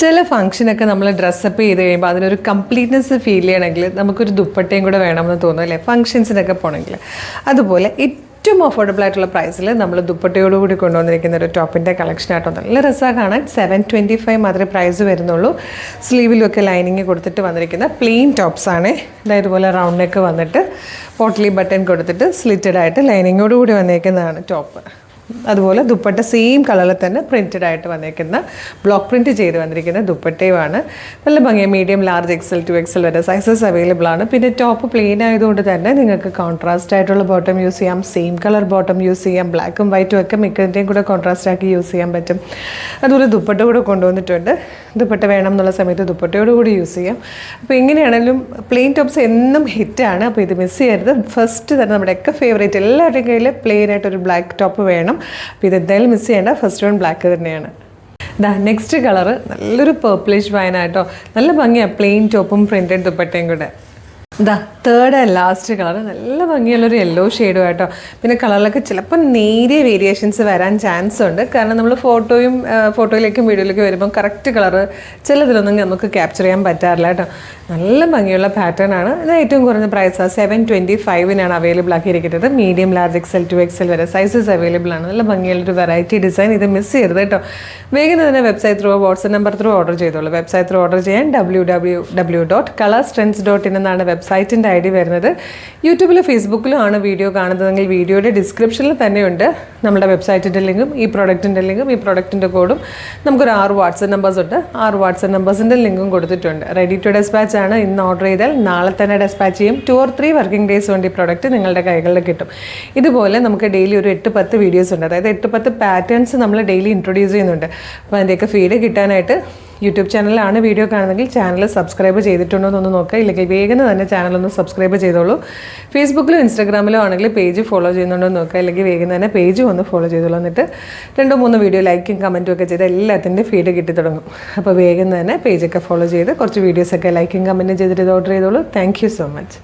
ചില ഫംഗ്ഷനൊക്കെ നമ്മൾ ഡ്രസ്സപ്പ് ചെയ്ത് കഴിയുമ്പോൾ അതിനൊരു കംപ്ലീറ്റ്നെസ് ഫീൽ ചെയ്യണമെങ്കിൽ നമുക്കൊരു ദുപ്പട്ടയും കൂടെ വേണമെന്ന് തോന്നും അല്ലേ, ഫംഗ്ഷൻസിനൊക്കെ പോകണമെങ്കിൽ. അതുപോലെ ഏറ്റവും അഫോർഡബിൾ ആയിട്ടുള്ള പ്രൈസിൽ നമ്മൾ ദുപ്പട്ടയോടുകൂടി കൊണ്ടുവന്നിരിക്കുന്ന ഒരു ടോപ്പിൻ്റെ കളക്ഷൻ ആട്ടോ. നല്ല രസമാണ് കാണാൻ. 725 മാത്രമേ പ്രൈസ് വരുന്നുള്ളൂ. സ്ലീവിലൊക്കെ ലൈനിങ് കൊടുത്തിട്ട് വന്നിരിക്കുന്ന പ്ലെയിൻ ടോപ്സാണ്. ഇതുപോലെ റൗണ്ട് നെക്ക് വന്നിട്ട് പോട്ട്ലി ബട്ടൺ കൊടുത്തിട്ട് സ്ലിറ്റഡ് ആയിട്ട് ലൈനിങ്ങോടുകൂടി വന്നിരിക്കുന്നതാണ് ടോപ്പ്. അതുപോലെ ദുപ്പട്ട സെയിം കളറിൽ തന്നെ പ്രിൻറ്റഡ് ആയിട്ട് വന്നിരിക്കുന്ന ബ്ലോക്ക് പ്രിൻറ്റ് ചെയ്ത് വന്നിരിക്കുന്ന ദുപ്പട്ടയുമാണ്. നല്ല ഭംഗിയാണ്. മീഡിയം, ലാർജ്, XL, 2XL വരെ സൈസസ് അവൈലബിൾ ആണ്. പിന്നെ ടോപ്പ് പ്ലെയിൻ ആയതുകൊണ്ട് തന്നെ നിങ്ങൾക്ക് കോൺട്രാസ്റ്റ് ആയിട്ടുള്ള ബോട്ടം യൂസ് ചെയ്യാം, സെയിം കളർ ബോട്ടം യൂസ് ചെയ്യാം, ബ്ലാക്കും വൈറ്റും ഒക്കെ മിക്കതിൻ്റെയും കൂടെ കോൺട്രാസ്റ്റ് ആക്കി യൂസ് ചെയ്യാൻ പറ്റും. അതുപോലെ ദുപ്പട്ട കൂടെ കൊണ്ടുവന്നിട്ടുണ്ട്. ദുപ്പട്ട വേണം എന്നുള്ള സമയത്ത് ദുപ്പട്ടയോട് കൂടി യൂസ് ചെയ്യാം. അപ്പോൾ എങ്ങനെയാണെങ്കിലും പ്ലെയിൻ ടോപ്സ് എന്നും ഹിറ്റാണ്. അപ്പോൾ ഇത് മിസ് ചെയ്യരുത്. ഫസ്റ്റ് തന്നെ നമ്മുടെയൊക്കെ ഫേവറേറ്റ് എല്ലാവരുടെയും കയ്യിൽ പ്ലെയിൻ ആയിട്ടൊരു ബ്ലാക്ക് ടോപ്പ് വേണം. അപ്പോൾ ഇതെന്തായാലും മിസ് ചെയ്യേണ്ട. ഫസ്റ്റ് വൺ ബ്ലാക്ക് തന്നെയാണ്. നെക്സ്റ്റ് കളറ് നല്ലൊരു പേർപ്പിളിഷ് വൈനായിട്ടോ. നല്ല ഭംഗിയാണ്. പ്ലെയിൻ ടോപ്പും പ്രിൻറ്റഡ് ദുപ്പട്ടയും കൂടെ. തേർഡ് ആൻഡ് ലാസ്റ്റ് കളർ നല്ല ഭംഗിയുള്ളൊരു യെല്ലോ ഷെയ്ഡും ആയിട്ടോ. പിന്നെ കളറിലൊക്കെ ചിലപ്പോൾ നേരിയ വേരിയേഷൻസ് വരാൻ ചാൻസ് ഉണ്ട്. കാരണം നമ്മൾ ഫോട്ടോയിലേക്കും വീഡിയോയിലേക്കും വരുമ്പോൾ കറക്റ്റ് കളറ് ചിലതിലൊന്നും നമുക്ക് ക്യാപ്ചർ ചെയ്യാൻ പറ്റാറില്ല കേട്ടോ. നല്ല ഭംഗിയുള്ള പാറ്റേൺ ആണ്. ഇത് ഏറ്റവും കുറഞ്ഞ പ്രൈസാണ്. 725 അവൈലബിൾ ആക്കിയിരിക്കുന്നത്. മീഡിയം, ലാർജ്, XL, 2XL വരെ സൈസസ് അവൈലബിൾ ആണ്. നല്ല ഭംഗിയുള്ളൊരു വെറൈറ്റി ഡിസൈൻ. ഇത് മിസ് ചെയ്യരുത് കേട്ടോ. വേഗം തന്നെ website through, WhatsApp number through order ചെയ്തോളൂ. വെബ്സൈറ്റ് ത്രൂ ഓർഡർ ചെയ്യാൻ www.colorstrends.in എന്നാണ് വെബ്സൈറ്റിൻ്റെ ID വരുന്നത്. യൂട്യൂബിലും ഫേസ്ബുക്കിലും ആണ് വീഡിയോ കാണുന്നതെങ്കിൽ വീഡിയോയുടെ ഡിസ്ക്രിപ്ഷനിൽ തന്നെയുണ്ട് നമ്മുടെ വെബ്സൈറ്റിൻ്റെ ലിങ്കും ഈ പ്രോഡക്റ്റിൻ്റെ ലിങ്കും ഈ പ്രോഡക്റ്റിൻ്റെ കോഡും. നമുക്കൊരു 6 വാട്സ്ആപ്പ് നമ്പേഴ്സ് ഉണ്ട്. 6 വാട്സ്ആപ്പ് നമ്പേഴ്സിൻ്റെ ലിങ്കും കൊടുത്തിട്ടുണ്ട്. റെഡി ടു ഡെസ്പാച്ച് ആണ്. ഇന്ന് ഓർഡർ ചെയ്താൽ നാളെ തന്നെ ഡെസ്പാച്ച് ചെയ്യും. 2 or 3 വർക്കിംഗ് ഡേയ്സ് കൊണ്ട് ഈ പ്രോഡക്റ്റ് നിങ്ങളുടെ കൈകളിൽ കിട്ടും. ഇതുപോലെ നമുക്ക് ഡെയിലി ഒരു 8-10 വീഡിയോസ് ഉണ്ട്. അതായത് 8-10 പാറ്റേൺസ് നമ്മൾ ഡെയിലി ഇൻട്രൊഡ്യൂസ് ചെയ്യുന്നുണ്ട്. അപ്പോൾ അതിൻ്റെയൊക്കെ ഫീഡ് കിട്ടാനായിട്ട് യൂട്യൂബ് ചാനലിലാണ് വീഡിയോ കാണുന്നതെങ്കിൽ ചാനൽ സബ്സ്ക്രൈബ് ചെയ്തിട്ടുണ്ടോ എന്നൊന്ന് നോക്കുക. ഇല്ലെങ്കിൽ വേഗം തന്നെ ചാനലൊന്ന് സബ്സ്ക്രൈബ് ചെയ്തോളൂ. ഫേസ്ബുക്കിലും ഇൻസ്റ്റാഗ്രാമിലും ആണെങ്കിൽ പേജ് ഫോളോ ചെയ്യുന്നുണ്ടോ എന്ന് നോക്കുക. അല്ലെങ്കിൽ വേഗം തന്നെ പേജും ഒന്ന് ഫോളോ ചെയ്തോളൂ. എന്നിട്ട് 2-3 വീഡിയോ ലൈക്കും കമൻറ്റും ഒക്കെ ചെയ്ത് എല്ലാത്തിൻ്റെ ഫീഡ് കിട്ടി തുടങ്ങും. അപ്പോൾ വേഗം തന്നെ പേജൊക്കെ ഫോളോ ചെയ്ത് കുറച്ച് വീഡിയോസൊക്കെ ലൈക്കും കമൻറ്റും ചെയ്തിട്ട് ഇത് ഓർഡർ ചെയ്തോളൂ. Thank you so much.